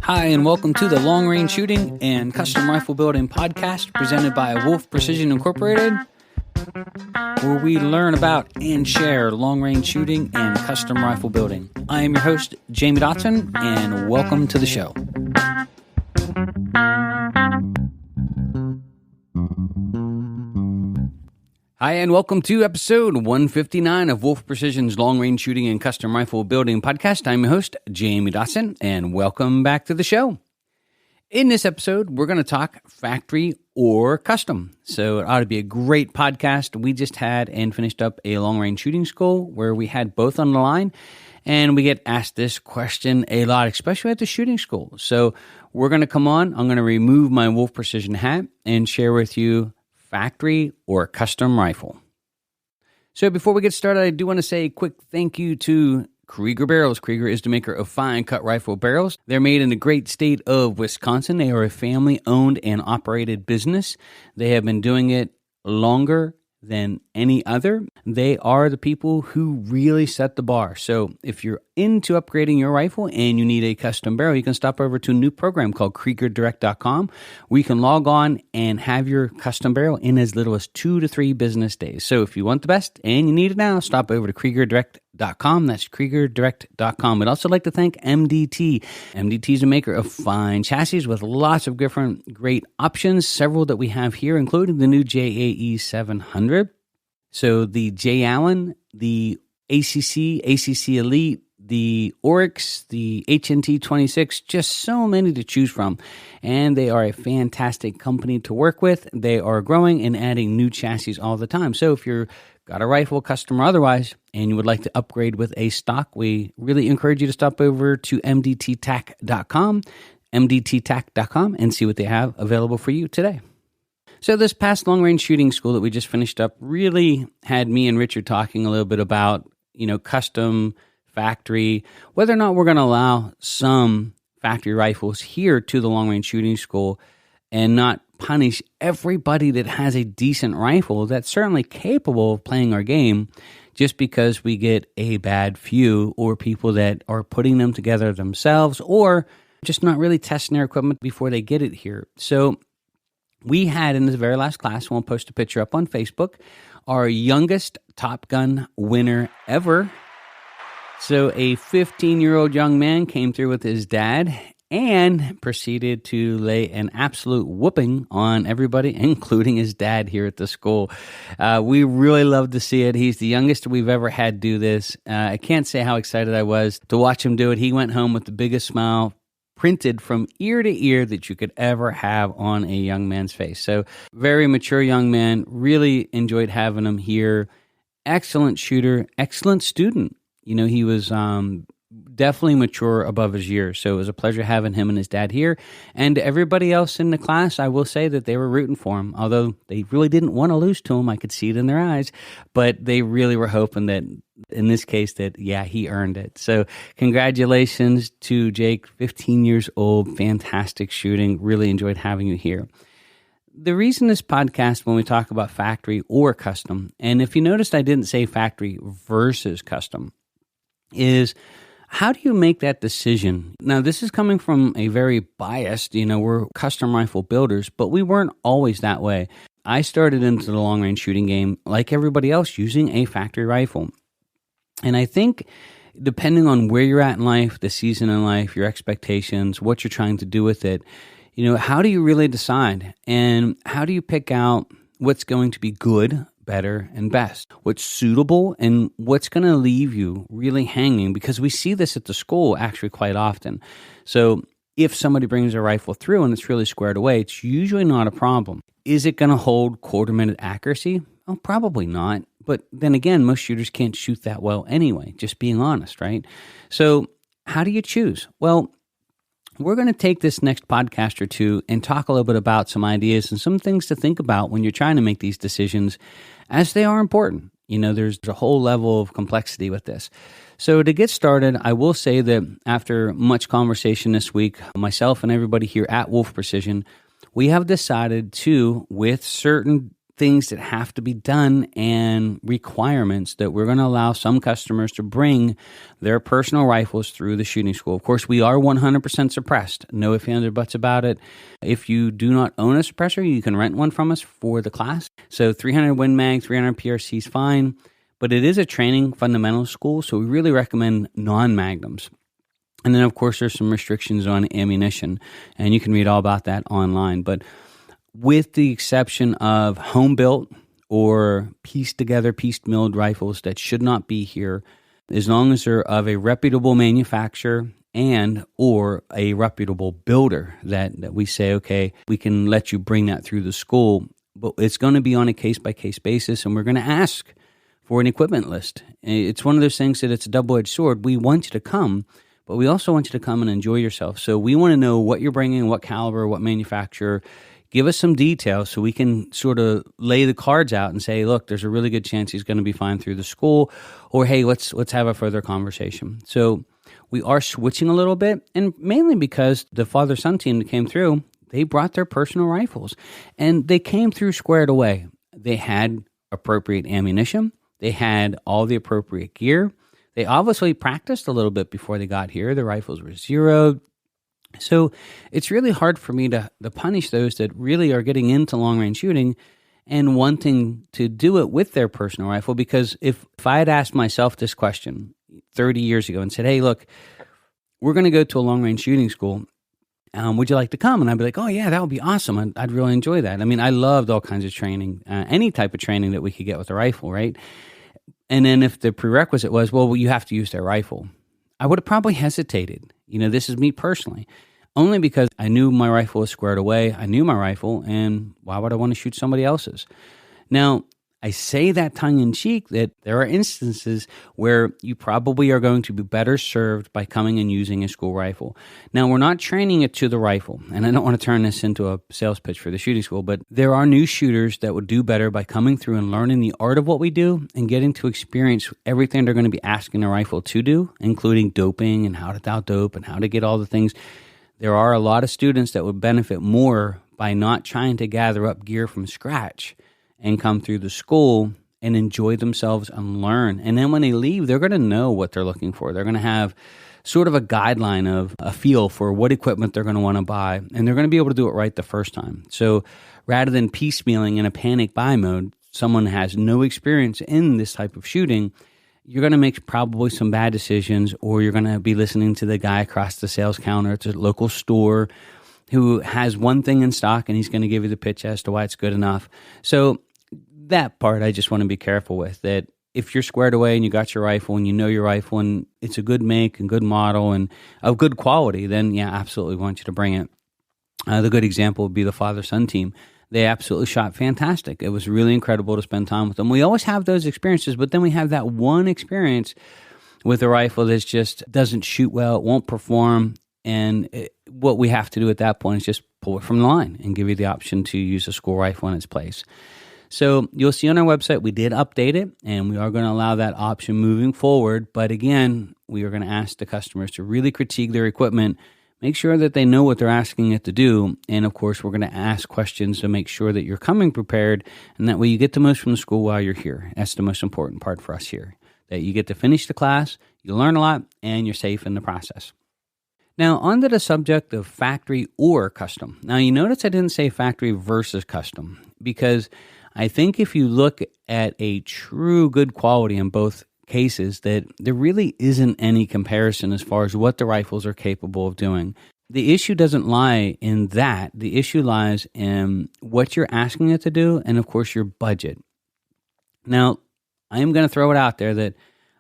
Hi, and welcome to the Long Range Shooting and Custom Rifle Building podcast presented by Wolf Precision Incorporated, where we learn about and share long range shooting and custom rifle building. I am your host, Jamie Dotson, and welcome to the show. Hi, and welcome to episode 159 of Wolf Precision's Long Range Shooting and Custom Rifle Building podcast. I'm your host, Jamie Dotson, and welcome back to the show. In this episode, we're going to talk factory or custom. So it ought to be a great podcast. We just had and finished up a long range shooting school where we had both on the line, and we get asked this question a lot, especially at the shooting school. So we're going to come on. I'm going to remove my Wolf Precision hat and share with you factory or custom rifle. So before we get started, I do want to say a quick thank you to Krieger Barrels. Krieger is the maker of fine cut rifle barrels. They're made in the great state of Wisconsin. They are a family-owned and operated business. They have been doing it longer than any other. They are the people who really set the bar. So if you're into upgrading your rifle and you need a custom barrel, you can stop over to a new program called KriegerDirect.com, where you can log on and have your custom barrel in as little as 2 to 3 business days. So if you want the best and you need it now, stop over to KriegerDirect.com. That's KriegerDirect.com. I'd also like to thank MDT. MDT is a maker of fine chassis with lots of different great options, several that we have here, including the new JAE 700. So the J. Allen, the ACC Elite, the Oryx, the HNT 26, just so many to choose from. And they are a fantastic company to work with. They are growing and adding new chassis all the time. So if you're got a rifle, custom or otherwise, and you would like to upgrade with a stock, we really encourage you to stop over to mdttac.com, mdttac.com, and see what they have available for you today. So this past long-range shooting school that we just finished up really had me and Richard talking a little bit about, custom, factory, whether or not we're going to allow some factory rifles here to the long-range shooting school and not punish everybody that has a decent rifle that's certainly capable of playing our game just because we get a bad few or people that are putting them together themselves or just not really testing their equipment before they get it here. So we had in the very last class, we'll post a picture up on Facebook, our youngest Top Gun winner ever. So a 15-year-old young man came through with his dad and proceeded to lay an absolute whooping on everybody, including his dad here at the school. We really love to see it. He's the youngest we've ever had do this. I can't say how excited I was to watch him do it. He went home with the biggest smile printed from ear to ear that you could ever have on a young man's face. So very mature young man, really enjoyed having him here. Excellent shooter, excellent student. He was definitely mature above his years. So it was a pleasure having him and his dad here. And everybody else in the class, I will say that they were rooting for him, although they really didn't want to lose to him. I could see it in their eyes, but they really were hoping that in this case that, he earned it. So congratulations to Jake, 15 years old, fantastic shooting. Really enjoyed having you here. The reason this podcast, when we talk about factory or custom, and if you noticed I didn't say factory versus custom, is how do you make that decision? Now, this is coming from a very biased, we're custom rifle builders, but we weren't always that way. I started into the long-range shooting game, like everybody else, using a factory rifle. And I think depending on where you're at in life, the season in life, your expectations, what you're trying to do with it, how do you really decide? And how do you pick out what's going to be good, better, and best? What's suitable and what's going to leave you really hanging? Because we see this at the school actually quite often. So if somebody brings a rifle through and it's really squared away, it's usually not a problem. Is it going to hold quarter-minute accuracy? Oh, probably not. But then again, most shooters can't shoot that well anyway, just being honest, right? So how do you choose? Well, we're going to take this next podcast or two and talk a little bit about some ideas and some things to think about when you're trying to make these decisions, as they are important. There's a whole level of complexity with this. So to get started, I will say that after much conversation this week, myself and everybody here at Wolf Precision, we have decided to, with certain things that have to be done and requirements that we're going to allow some customers to bring their personal rifles through the shooting school. Of course, we are 100% suppressed. No ifs, ands, or buts about it. If you do not own a suppressor, you can rent one from us for the class. So 300 Win Mag, 300 PRC is fine, but it is a training fundamental school, so we really recommend non-magnums. And then, of course, there's some restrictions on ammunition, and you can read all about that online. But with the exception of home-built or pieced-together, pieced-milled rifles that should not be here, as long as they're of a reputable manufacturer and or a reputable builder that we say, okay, we can let you bring that through the school, but it's going to be on a case-by-case basis, and we're going to ask for an equipment list. It's one of those things that it's a double-edged sword. We want you to come, but we also want you to come and enjoy yourself. So we want to know what you're bringing, what caliber, what manufacturer. Give us some details so we can sort of lay the cards out and say, look, there's a really good chance he's going to be fine through the school, or hey, let's have a further conversation. So we are switching a little bit, and mainly because the father-son team that came through, they brought their personal rifles, and they came through squared away. They had appropriate ammunition. They had all the appropriate gear. They obviously practiced a little bit before they got here. The rifles were zeroed. So it's really hard for me to punish those that really are getting into long-range shooting and wanting to do it with their personal rifle, because if I had asked myself this question 30 years ago and said, hey, look, we're going to go to a long-range shooting school, would you like to come? And I'd be like, oh, yeah, that would be awesome. I'd really enjoy that. I mean, I loved all kinds of training, any type of training that we could get with a rifle, right? And then if the prerequisite was, well, you have to use their rifle, I would have probably hesitated. This is me personally, only because I knew my rifle was squared away. I knew my rifle, and why would I want to shoot somebody else's? Now, I say that tongue-in-cheek that there are instances where you probably are going to be better served by coming and using a school rifle. Now, we're not training it to the rifle, and I don't want to turn this into a sales pitch for the shooting school, but there are new shooters that would do better by coming through and learning the art of what we do and getting to experience everything they're going to be asking a rifle to do, including doping and how to dope and how to get all the things. There are a lot of students that would benefit more by not trying to gather up gear from scratch and come through the school and enjoy themselves and learn. And then when they leave, they're going to know what they're looking for. They're going to have sort of a guideline of a feel for what equipment they're going to want to buy, and they're going to be able to do it right the first time. So rather than piecemealing in a panic buy mode, someone has no experience in this type of shooting, you're going to make probably some bad decisions, or you're going to be listening to the guy across the sales counter at the local store who has one thing in stock, and he's going to give you the pitch as to why it's good enough. So that part I just want to be careful with, that if you're squared away and you got your rifle and you know your rifle and it's a good make and good model and of good quality, then yeah, absolutely want you to bring it. The good example would be the father-son team. They absolutely shot fantastic. It was really incredible to spend time with them. We always have those experiences, but then we have that one experience with a rifle that just doesn't shoot well, it won't perform, and what we have to do at that point is just pull it from the line and give you the option to use a school rifle in its place. So you'll see on our website, we did update it, and we are going to allow that option moving forward. But again, we are going to ask the customers to really critique their equipment, make sure that they know what they're asking it to do. And of course, we're going to ask questions to make sure that you're coming prepared, and that way you get the most from the school while you're here. That's the most important part for us here, that you get to finish the class, you learn a lot, and you're safe in the process. Now, on to the subject of factory or custom. Now, you notice I didn't say factory versus custom, because I think if you look at a true good quality in both cases, that there really isn't any comparison as far as what the rifles are capable of doing. The issue doesn't lie in that. The issue lies in what you're asking it to do and, of course, your budget. Now, I am going to throw it out there that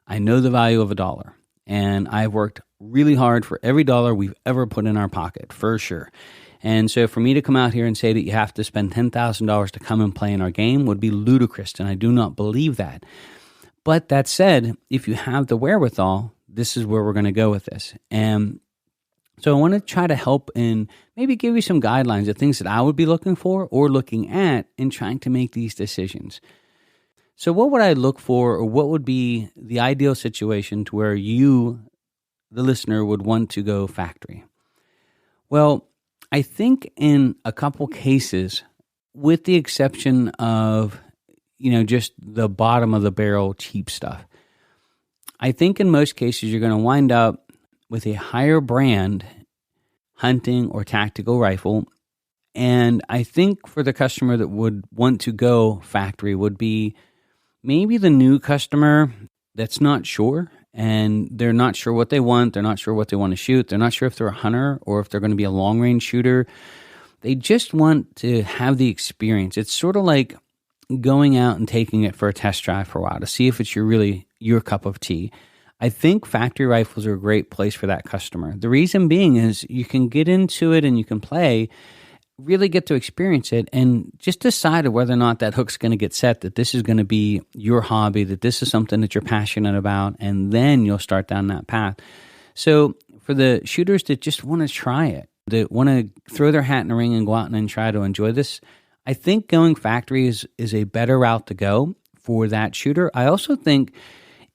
I know the value of $1, and I've worked really hard for every dollar we've ever put in our pocket, for sure. And so for me to come out here and say that you have to spend $10,000 to come and play in our game would be ludicrous, and I do not believe that. But that said, if you have the wherewithal, this is where we're going to go with this. And so I want to try to help and maybe give you some guidelines of things that I would be looking for or looking at in trying to make these decisions. So what would I look for, or what would be the ideal situation to where you, the listener, would want to go factory? Well, I think in a couple cases, with the exception of, just the bottom of the barrel cheap stuff. I think in most cases you're going to wind up with a higher brand hunting or tactical rifle. And I think for the customer that would want to go factory would be maybe the new customer that's not sure, and they're not sure what they want. They're not sure what they want to shoot. They're not sure if they're a hunter or if they're going to be a long range shooter. They just want to have the experience. It's sort of like going out and taking it for a test drive for a while to see if it's really your cup of tea. I think factory rifles are a great place for that customer. The reason being is you can get into it and you can play, really get to experience it, and just decide whether or not that hook's going to get set, that this is going to be your hobby, that this is something that you're passionate about, and then you'll start down that path. So for the shooters that just want to try it, that want to throw their hat in the ring and go out and try to enjoy this, I think going factory is a better route to go for that shooter. I also think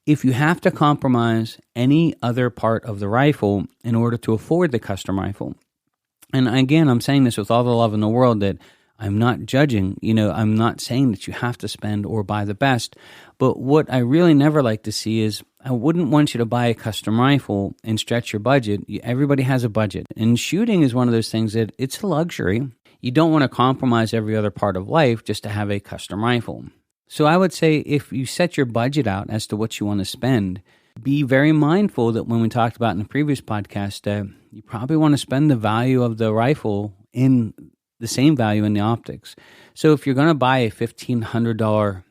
if you have to compromise any other part of the rifle in order to afford the custom rifle, and again, I'm saying this with all the love in the world, that I'm not judging, I'm not saying that you have to spend or buy the best, but what I really never like to see is I wouldn't want you to buy a custom rifle and stretch your budget. Everybody has a budget, and shooting is one of those things that it's a luxury. You don't want to compromise every other part of life just to have a custom rifle. So I would say if you set your budget out as to what you want to spend, be very mindful that when we talked about in the previous podcast, you probably want to spend the value of the rifle in the same value in the optics. So if you're going to buy a $1,500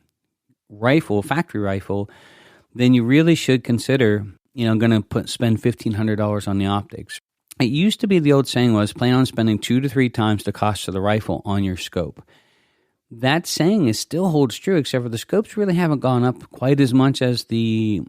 rifle, factory rifle, then you really should consider, going to spend $1,500 on the optics. It used to be, the old saying was, plan on spending 2 to 3 times the cost of the rifle on your scope. That saying still holds true, except for the scopes really haven't gone up quite as much as the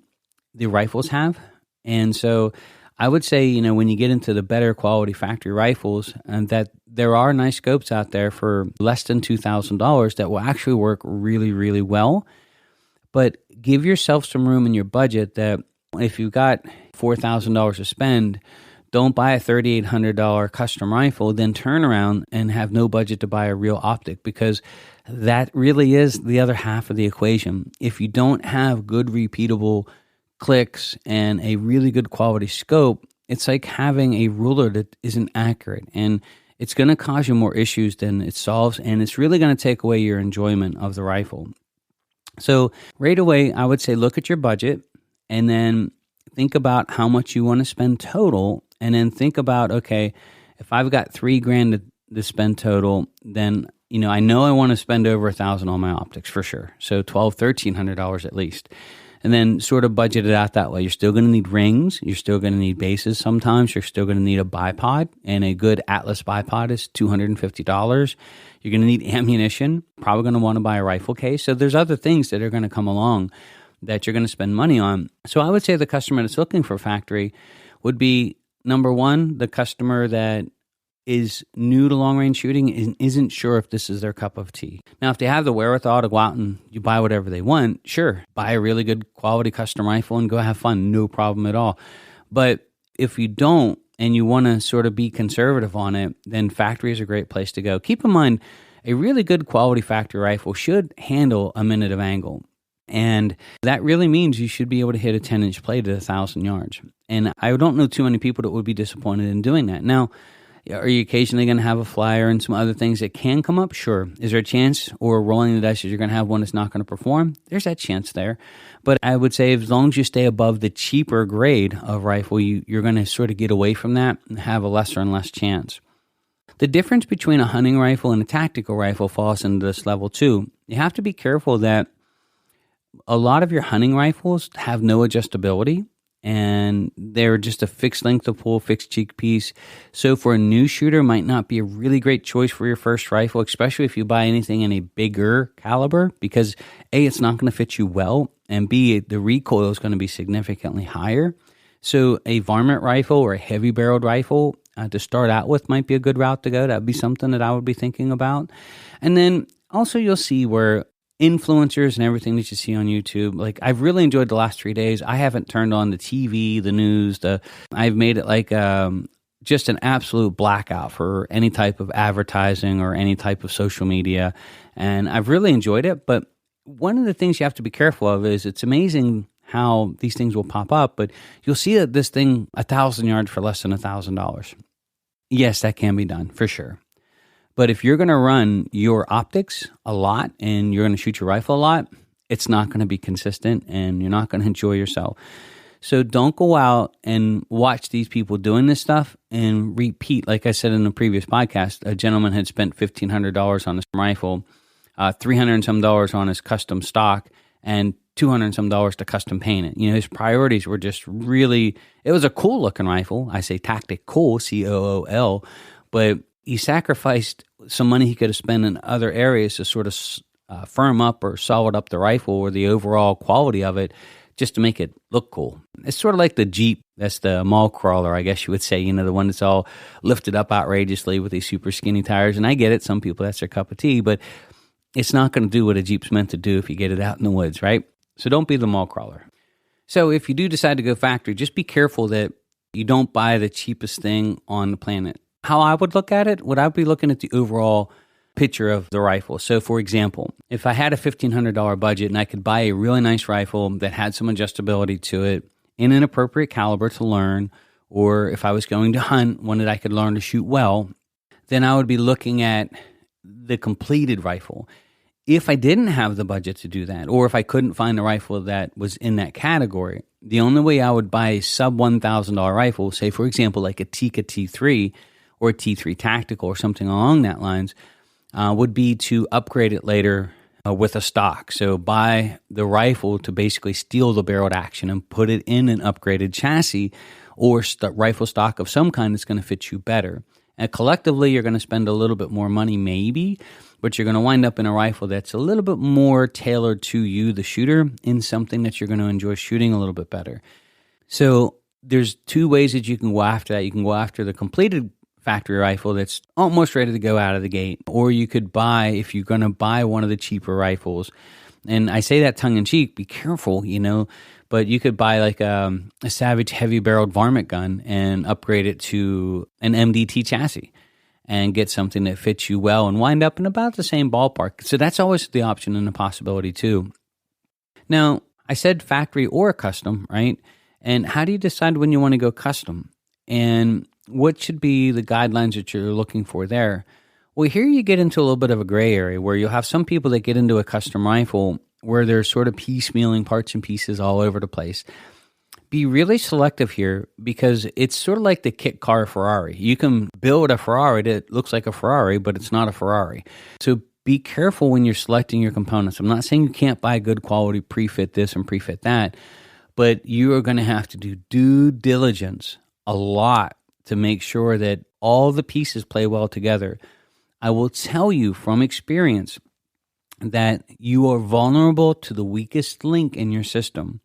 rifles have. And so I would say, when you get into the better quality factory rifles, and that there are nice scopes out there for less than $2,000 that will actually work really, really well. But give yourself some room in your budget that if you've got $4,000 to spend, don't buy a $3,800 custom rifle, then turn around and have no budget to buy a real optic, because that really is the other half of the equation. If you don't have good repeatable clicks and a really good quality scope, it's like having a ruler that isn't accurate, and it's going to cause you more issues than it solves, and it's really going to take away your enjoyment of the rifle. So right away, I would say look at your budget and then think about how much you want to spend total, and then think about, okay, if I've got $3,000 to spend total, then I know I want to spend over $1,000 on my optics for sure. So $1,200-$1,300 at least. And then sort of budget it out that way. You're still going to need rings. You're still going to need bases sometimes. You're still going to need a bipod, and a good Atlas bipod is $250. You're going to need ammunition. Probably going to want to buy a rifle case. So there's other things that are going to come along that you're going to spend money on. So I would say the customer that's looking for factory would be, number one, the customer that is new to long-range shooting and isn't sure if this is their cup of tea. Now, if they have the wherewithal to go out and you buy whatever they want, sure, buy a really good quality custom rifle and go have fun, no problem at all. But if you don't and you want to sort of be conservative on it, then factory is a great place to go. Keep in mind, a really good quality factory rifle should handle a minute of angle. And that really means you should be able to hit a 10-inch plate at 1,000 yards. And I don't know too many people that would be disappointed in doing that. Now, are you occasionally going to have a flyer and some other things that can come up? Sure. Is there a chance, or rolling the dice, you're going to have one that's not going to perform? There's that chance there. But I would say as long as you stay above the cheaper grade of rifle, you're going to sort of get away from that and have a lesser and less chance. The difference between a hunting rifle and a tactical rifle falls into this level too. You have to be careful that a lot of your hunting rifles have no adjustability, and they're just a fixed length of pull, fixed cheek piece. So for a new shooter, might not be a really great choice for your first rifle, especially if you buy anything in a bigger caliber, because A, it's not going to fit you well, and B, the recoil is going to be significantly higher. So a varmint rifle or a heavy barreled rifle to start out with might be a good route to go. That would be something that I would be thinking about. And then also you'll see where influencers and everything that you see on YouTube, like I've really enjoyed the last 3 days. I haven't turned on the TV, the news, I've made it like just an absolute blackout for any type of advertising or any type of social media. And I've really enjoyed it. But one of the things you have to be careful of is it's amazing how these things will pop up, but you'll see that this thing 1,000 yards for less than $1,000. Yes, that can be done for sure. But if you're going to run your optics a lot and you're going to shoot your rifle a lot, it's not going to be consistent and you're not going to enjoy yourself. So don't go out and watch these people doing this stuff and repeat. Like I said in the previous podcast, a gentleman had spent $1,500 on his rifle, $300 and some on his custom stock, and $200 and some to custom paint it. His priorities were just really, it was a cool looking rifle. I say tactic cool, COOL, but he sacrificed some money he could have spent in other areas to sort of firm up or solid up the rifle or the overall quality of it just to make it look cool. It's sort of like the Jeep. That's the mall crawler, I guess you would say, the one that's all lifted up outrageously with these super skinny tires. And I get it. Some people, that's their cup of tea, but it's not going to do what a Jeep's meant to do if you get it out in the woods, right? So don't be the mall crawler. So if you do decide to go factory, just be careful that you don't buy the cheapest thing on the planet. How I would look at it, would I be looking at the overall picture of the rifle? So for example, if I had a $1,500 budget and I could buy a really nice rifle that had some adjustability to it in an appropriate caliber to learn, or if I was going to hunt one that I could learn to shoot well, then I would be looking at the completed rifle. If I didn't have the budget to do that, or if I couldn't find a rifle that was in that category, the only way I would buy a sub $1,000 rifle, say for example like a Tikka T3 or a T3 Tactical or something along that lines, would be to upgrade it later with a stock. So buy the rifle to basically steal the barreled action and put it in an upgraded chassis or rifle stock of some kind that's going to fit you better. And collectively, you're going to spend a little bit more money maybe, but you're going to wind up in a rifle that's a little bit more tailored to you, the shooter, in something that you're going to enjoy shooting a little bit better. So there's two ways that you can go after that. You can go after the completed factory rifle that's almost ready to go out of the gate, or you could buy, if you're going to buy one of the cheaper rifles, and I say that tongue-in-cheek, be careful, but you could buy like a Savage heavy-barreled varmint gun and upgrade it to an MDT chassis and get something that fits you well and wind up in about the same ballpark. So that's always the option and the possibility too. Now, I said factory or custom, right? And how do you decide when you want to go custom? And what should be the guidelines that you're looking for there? Well, here you get into a little bit of a gray area where you'll have some people that get into a custom rifle where they're sort of piecemealing parts and pieces all over the place. Be really selective here because it's sort of like the kit car Ferrari. You can build a Ferrari that looks like a Ferrari, but it's not a Ferrari. So be careful when you're selecting your components. I'm not saying you can't buy good quality pre-fit this and pre-fit that, but you are going to have to do due diligence a lot to make sure that all the pieces play well together. I will tell you from experience that you are vulnerable to the weakest link in your system.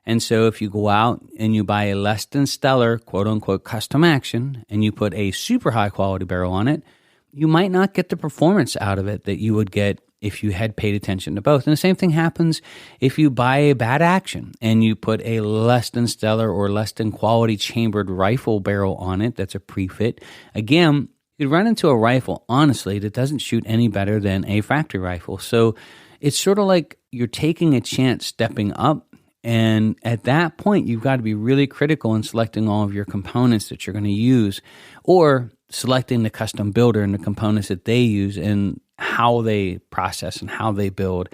And so if you go out and you buy a less than stellar, quote unquote, custom action, and you put a super high quality barrel on it, you might not get the performance out of it that you would get if you had paid attention to both. And the same thing happens if you buy a bad action and you put a less than stellar or less than quality chambered rifle barrel on it that's a pre-fit. Again, you'd run into a rifle, honestly, that doesn't shoot any better than a factory rifle. So it's sort of like you're taking a chance stepping up. And at that point, you've got to be really critical in selecting all of your components that you're going to use, or selecting the custom builder and the components that they use and how they process and how they build.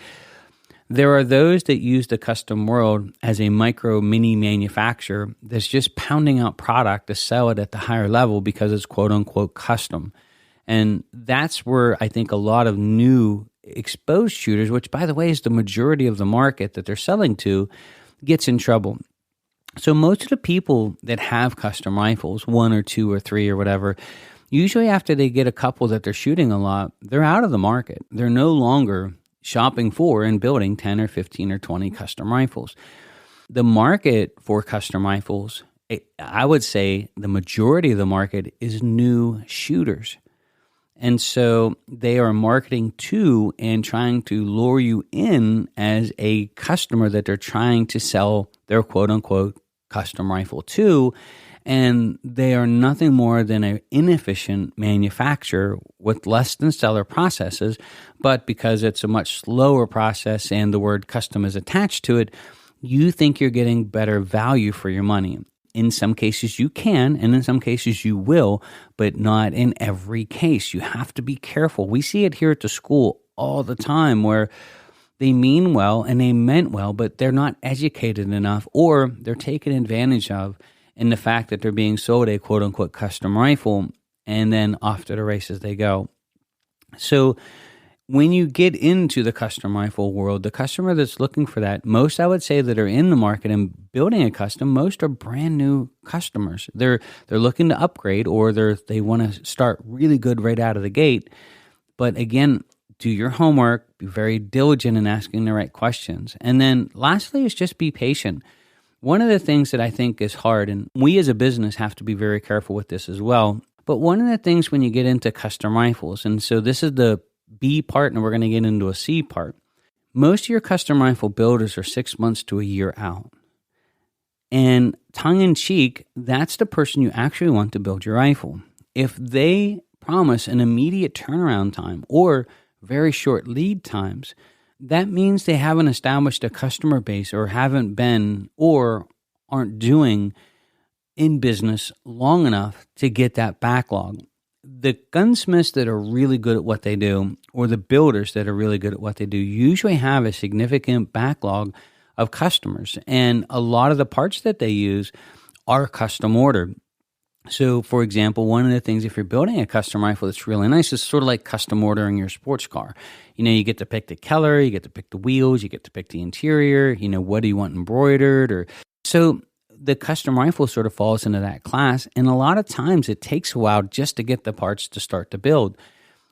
There are those that use the custom world as a micro mini manufacturer that's just pounding out product to sell it at the higher level because it's quote unquote custom. And that's where I think a lot of new exposed shooters, which by the way is the majority of the market that they're selling to, gets in trouble. So most of the people that have custom rifles, 1 or 2 or 3 or whatever, usually after they get a couple that they're shooting a lot, they're out of the market. They're no longer shopping for and building 10 or 15 or 20 custom rifles. The market for custom rifles, I would say the majority of the market is new shooters. And so they are marketing to and trying to lure you in as a customer that they're trying to sell their quote unquote custom rifle to. And they are nothing more than an inefficient manufacturer with less than stellar processes. But because it's a much slower process and the word custom is attached to it, you think you're getting better value for your money. In some cases you can, and in some cases you will, but not in every case. You have to be careful. We see it here at the school all the time where they mean well and they meant well, but they're not educated enough, or they're taken advantage of in the fact that they're being sold a quote-unquote custom rifle, and then off to the races they go. So when you get into the custom rifle world, the customer that's looking for that, most I would say that are in the market and building a custom, most are brand new customers. They're looking to upgrade, or they want to start really good right out of the gate. But again, do your homework, be very diligent in asking the right questions. And then lastly is just be patient. One of the things that I think is hard, and we as a business have to be very careful with this as well, but one of the things when you get into custom rifles, and so this is the B part, and we're going to get into a C part. Most of your custom rifle builders are 6 months to a year out. And tongue in cheek, that's the person you actually want to build your rifle. If they promise an immediate turnaround time or very short lead times, that means they haven't established a customer base, or haven't been or aren't doing in business long enough to get that backlog. The gunsmiths that are really good at what they do, or the builders that are really good at what they do, usually have a significant backlog of customers. And a lot of the parts that they use are custom ordered. So, for example, one of the things, if you're building a custom rifle that's really nice, is sort of like custom ordering your sports car. You get to pick the color, you get to pick the wheels, you get to pick the interior, what do you want embroidered? So the custom rifle sort of falls into that class. And a lot of times it takes a while just to get the parts to start to build.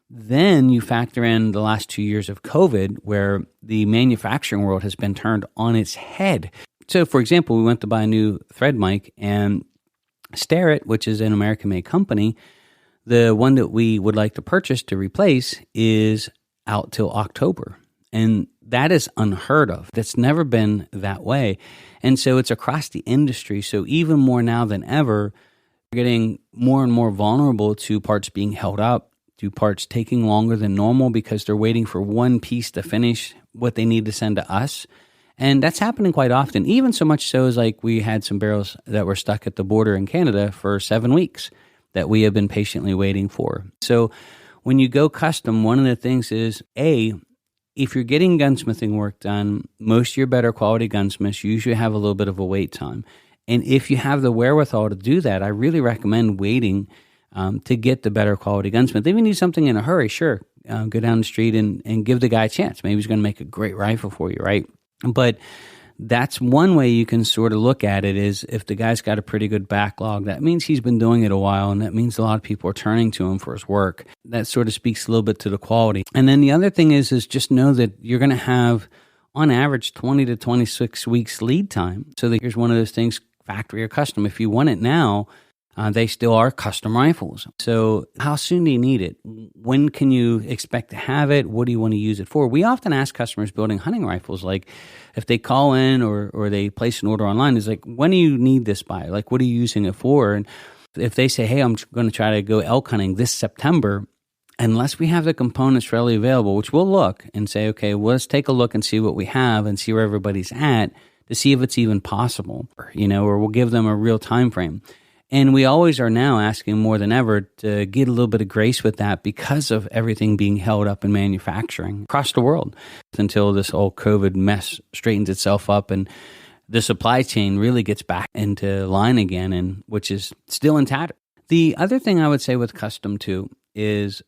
Then you factor in the last 2 years of COVID, where the manufacturing world has been turned on its head. So, for example, we went to buy a new thread mic, and Starrett, which is an American-made company, the one that we would like to purchase to replace is out till October. And that is unheard of. That's never been that way. And so it's across the industry. So even more now than ever, we're getting more and more vulnerable to parts being held up, to parts taking longer than normal because they're waiting for one piece to finish what they need to send to us. And that's happening quite often, even so much so as like we had some barrels that were stuck at the border in Canada for 7 weeks that we have been patiently waiting for. So when you go custom, one of the things is, if you're getting gunsmithing work done, most of your better quality gunsmiths usually have a little bit of a wait time. And if you have the wherewithal to do that, I really recommend waiting to get the better quality gunsmith. If you need something in a hurry, sure, go down the street and give the guy a chance. Maybe he's going to make a great rifle for you, right? But that's one way you can sort of look at it, is if the guy's got a pretty good backlog, that means he's been doing it a while, and that means a lot of people are turning to him for his work. That sort of speaks a little bit to the quality. And then the other thing is just know that you're going to have, on average, 20 to 26 weeks lead time. So that here's one of those things, factory or custom. If you want it now, they still are custom rifles. So how soon do you need it? When can you expect to have it? What do you want to use it for? We often ask customers building hunting rifles, like if they call in or they place an order online, it's like, when do you need this by? Like, what are you using it for? And if they say, hey, I'm going to try to go elk hunting this September, unless we have the components readily available, which we'll look and say, okay, well, let's take a look and see what we have and see where everybody's at to see if it's even possible, or we'll give them a real time frame. And we always are now asking more than ever to get a little bit of grace with that because of everything being held up in manufacturing across the world until this whole COVID mess straightens itself up and the supply chain really gets back into line again, and which is still in tatter. The other thing I would say with custom too is,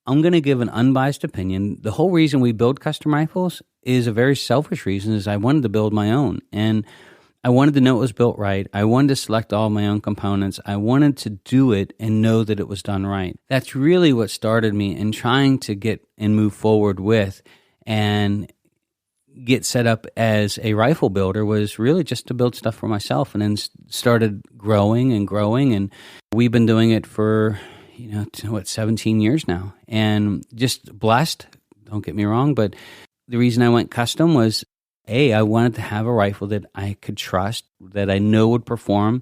I'm going to give an unbiased opinion. The whole reason we build custom rifles is a very selfish reason, is I wanted to build my own. And I wanted to know it was built right. I wanted to select all my own components. I wanted to do it and know that it was done right. That's really what started me in trying to get and move forward with and get set up as a rifle builder, was really just to build stuff for myself, and then started growing. And we've been doing it for, 17 years now, and just blessed. Don't get me wrong, but the reason I went custom was, I wanted to have a rifle that I could trust, that I know would perform,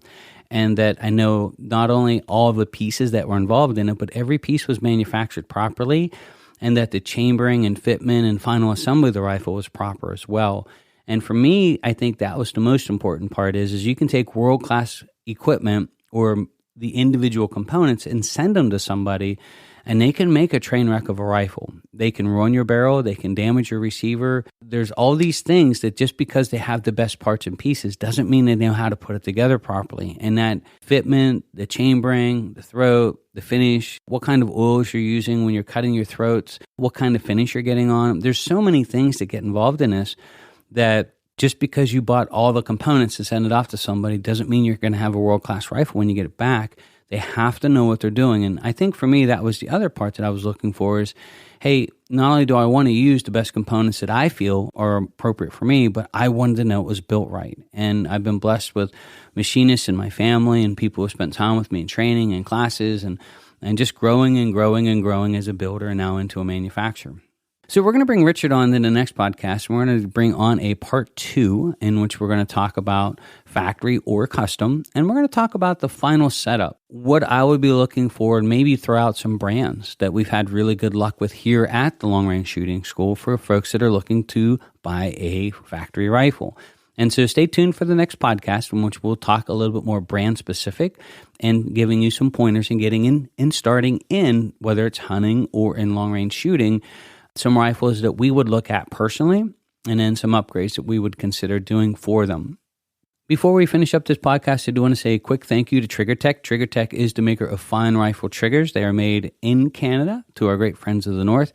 and that I know not only all the pieces that were involved in it, but every piece was manufactured properly, and that the chambering and fitment and final assembly of the rifle was proper as well. And for me, I think that was the most important part is you can take world-class equipment or the individual components and send them to somebody, and they can make a train wreck of a rifle. They can ruin your barrel. They can damage your receiver. There's all these things that just because they have the best parts and pieces doesn't mean they know how to put it together properly. And that fitment, the chambering, the throat, the finish, what kind of oils you're using when you're cutting your throats, what kind of finish you're getting on them. There's so many things that get involved in this that just because you bought all the components and send it off to somebody doesn't mean you're going to have a world-class rifle when you get it back. They have to know what they're doing. And I think for me, that was the other part that I was looking for is, hey, not only do I want to use the best components that I feel are appropriate for me, but I wanted to know it was built right. And I've been blessed with machinists in my family and people who spent time with me in training and classes and just growing and growing and growing as a builder and now into a manufacturer. So we're going to bring Richard on in the next podcast. We're going to bring on a part 2 in which we're going to talk about factory or custom, and we're going to talk about the final setup, what I would be looking for, and maybe throw out some brands that we've had really good luck with here at the Long Range Shooting School for folks that are looking to buy a factory rifle. And so stay tuned for the next podcast in which we'll talk a little bit more brand specific and giving you some pointers and getting in and starting in, whether it's hunting or in long range shooting, some rifles that we would look at personally, and then some upgrades that we would consider doing for them. Before we finish up this podcast, I do want to say a quick thank you to TriggerTech. TriggerTech is the maker of fine rifle triggers. They are made in Canada to our great friends of the North.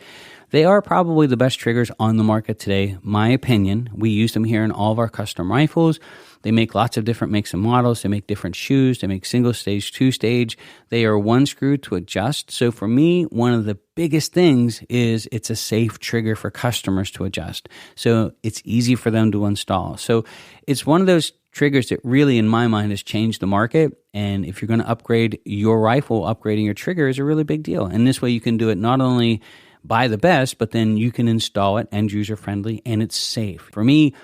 They are probably the best triggers on the market today, my opinion. We use them here in all of our custom rifles. They make lots of different makes and models. They make different shoes. They make single stage, 2-stage. They are one screw to adjust. So for me, one of the biggest things is it's a safe trigger for customers to adjust. So it's easy for them to install. So it's one of those triggers that really, in my mind, has changed the market. And if you're going to upgrade your rifle, upgrading your trigger is a really big deal. And this way you can do it not only buy the best, but then you can install it end user friendly and it's safe. For me,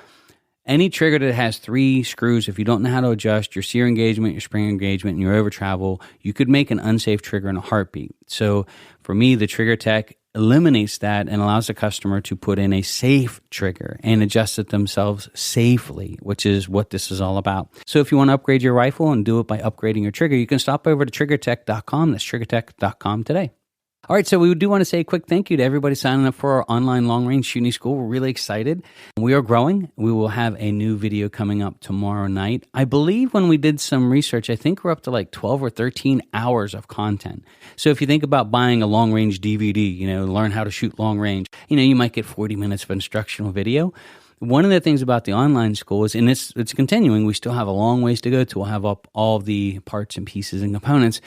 any trigger that has 3 screws, if you don't know how to adjust your sear engagement, your spring engagement, and your over travel, you could make an unsafe trigger in a heartbeat. So for me, the TriggerTech eliminates that and allows the customer to put in a safe trigger and adjust it themselves safely, which is what this is all about. So if you want to upgrade your rifle and do it by upgrading your trigger, you can stop over to triggertech.com. That's triggertech.com today. All right, so we do want to say a quick thank you to everybody signing up for our online long-range shooting school. We're really excited. We are growing. We will have a new video coming up tomorrow night. I believe when we did some research, I think we're up to like 12 or 13 hours of content. So if you think about buying a long-range DVD, learn how to shoot long-range, you might get 40 minutes of instructional video. One of the things about the online school is, and it's continuing, we still have a long ways to go to. We'll have up all the parts and pieces and components.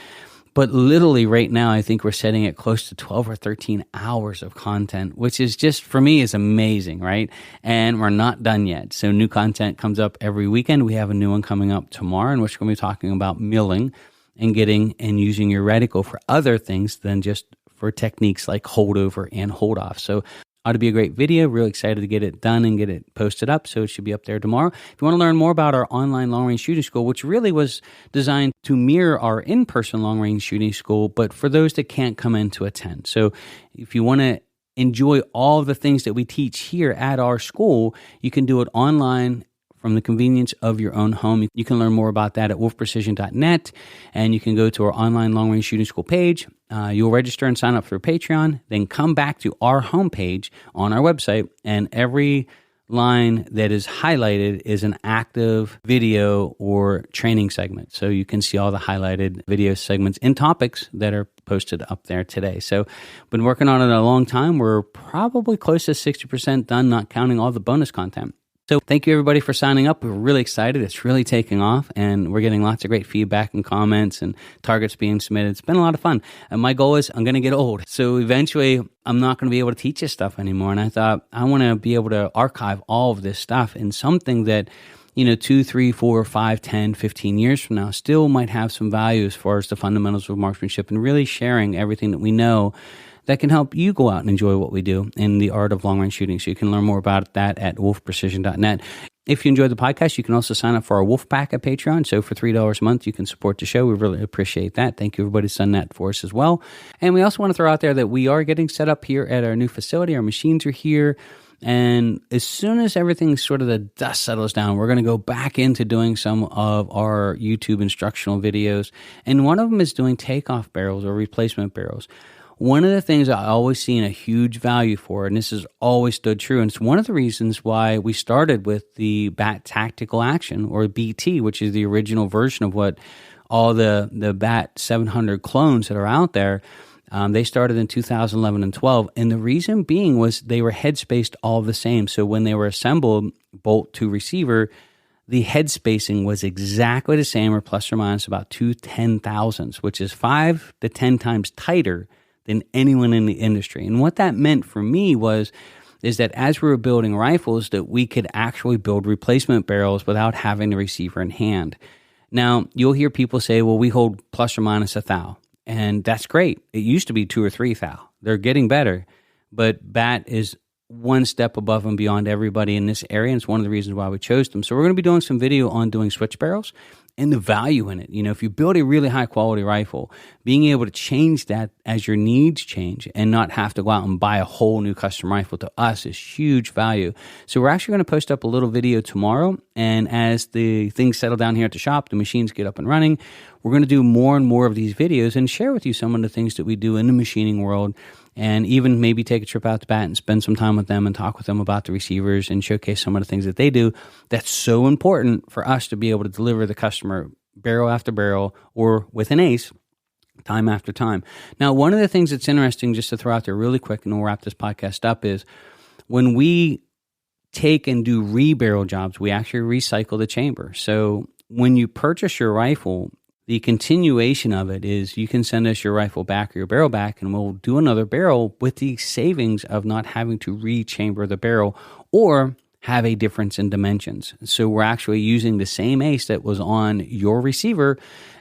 But literally right now, I think we're setting it close to 12 or 13 hours of content, which is just, for me, is amazing, right? And we're not done yet. So new content comes up every weekend. We have a new one coming up tomorrow in which we're going to be talking about milling and getting and using your reticle for other things than just for techniques like holdover and hold off. So ought to be a great video. Really excited to get it done and get it posted up. So it should be up there tomorrow. If you want to learn more about our online long-range shooting school, which really was designed to mirror our in-person long-range shooting school, but for those that can't come in to attend. So if you want to enjoy all the things that we teach here at our school, you can do it online from the convenience of your own home. You can learn more about that at wolfprecision.net, and you can go to our online long-range shooting school page. You'll register and sign up through Patreon, then come back to our homepage on our website, and every line that is highlighted is an active video or training segment. So you can see all the highlighted video segments and topics that are posted up there today. So been working on it a long time. We're probably close to 60% done, not counting all the bonus content. So thank you everybody for signing up. We're really excited. It's really taking off and we're getting lots of great feedback and comments and targets being submitted. It's been a lot of fun. And my goal is I'm going to get old. So eventually I'm not going to be able to teach this stuff anymore. And I thought I want to be able to archive all of this stuff in something that 2, 3, 4, 5, 10, 15 years from now still might have some value as far as the fundamentals of marksmanship and really sharing everything that we know that can help you go out and enjoy what we do in the art of long-range shooting. So you can learn more about that at wolfprecision.net. If you enjoyed the podcast, you can also sign up for our Wolf Pack at Patreon. So for $3 a month, you can support the show. We really appreciate that. Thank you, everybody, who's done that for us as well. And we also want to throw out there that we are getting set up here at our new facility. Our machines are here. And as soon as everything sort of the dust settles down, we're going to go back into doing some of our YouTube instructional videos. And one of them is doing takeoff barrels or replacement barrels. One of the things I always seen a huge value for, and this has always stood true, and it's one of the reasons why we started with the BAT Tactical Action, or BT, which is the original version of what all the BAT 700 clones that are out there. They started in 2011 and 12, and the reason being was they were headspaced all the same. So when they were assembled bolt to receiver, the head spacing was exactly the same, or plus or minus about 2/10,000ths, which is 5 to 10 times tighter than anyone in the industry. And what that meant for me is that as we were building rifles, that we could actually build replacement barrels without having the receiver in hand. Now, you'll hear people say, well, we hold plus or minus 1 thou. And that's great. It used to be 2 or 3 thou. They're getting better. But BAT is one step above and beyond everybody in this area. And it's one of the reasons why we chose them. So we're going to be doing some video on doing switch barrels and the value in it. You know, if you build a really high quality rifle, being able to change that as your needs change and not have to go out and buy a whole new custom rifle, to us is huge value. So we're actually going to post up a little video tomorrow. And as the things settle down here at the shop, the machines get up and running, we're going to do more and more of these videos and share with you some of the things that we do in the machining world, and even maybe take a trip out to BAT and spend some time with them and talk with them about the receivers and showcase some of the things that they do. That's so important for us to be able to deliver the customer barrel after barrel, or with an ace, time after time. Now, one of the things that's interesting, just to throw out there really quick, and we'll wrap this podcast up, is when we take and do rebarrel jobs, we actually recycle the chamber. So when you purchase your rifle, the continuation of it is you can send us your rifle back or your barrel back, and we'll do another barrel with the savings of not having to rechamber the barrel or have a difference in dimensions. So we're actually using the same ace that was on your receiver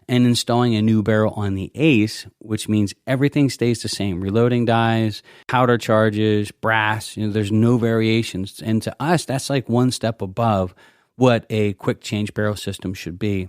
and installing a new barrel on the ace, which means everything stays the same. Reloading dies, powder charges, brass, there's no variations. And to us, that's like one step above what a quick change barrel system should be.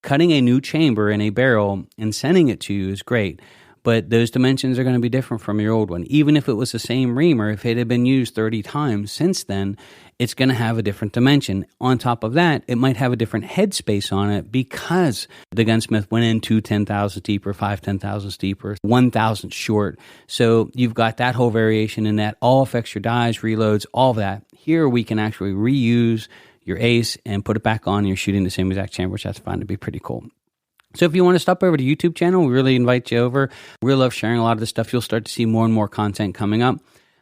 Cutting a new chamber in a barrel and sending it to you is great, but those dimensions are going to be different from your old one. Even if it was the same reamer, if it had been used 30 times since then, it's going to have a different dimension. On top of that, it might have a different headspace on it because the gunsmith went in 2/10,000 deeper, 5/10,000 deeper, 1,000 short. So you've got that whole variation, and that all affects your dies, reloads, all of that. Here we can actually reuse your ace and put it back on, and you're shooting the same exact chamber, which I find to be pretty cool. So if you want to stop over to the YouTube channel, we really invite you over. We love sharing a lot of this stuff. You'll start to see more and more content coming up.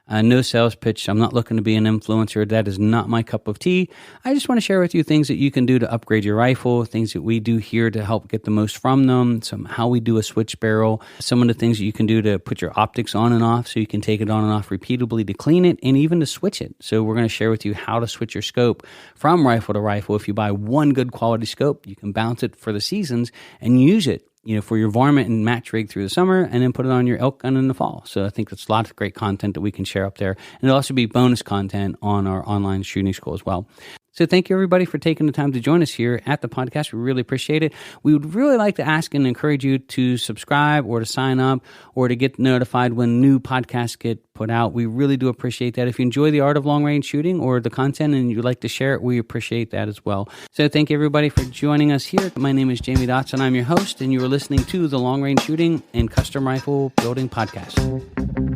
No sales pitch. I'm not looking to be an influencer. That is not my cup of tea. I just want to share with you things that you can do to upgrade your rifle, things that we do here to help get the most from them, how we do a switch barrel, some of the things that you can do to put your optics on and off so you can take it on and off repeatedly to clean it, and even to switch it. So we're going to share with you how to switch your scope from rifle to rifle. If you buy one good quality scope, you can bounce it for the seasons and use it for your varmint and match rig through the summer, and then put it on your elk gun in the fall. So I think that's lots of great content that we can share up there. And it'll also be bonus content on our online shooting school as well. So thank you, everybody, for taking the time to join us here at the podcast. We really appreciate it. We would really like to ask and encourage you to subscribe or to sign up or to get notified when new podcasts get put out. We really do appreciate that. If you enjoy the art of long-range shooting or the content and you'd like to share it, we appreciate that as well. So thank you, everybody, for joining us here. My name is Jamie Dotson. I'm your host, and you are listening to the Long Range Shooting and Custom Rifle Building Podcast.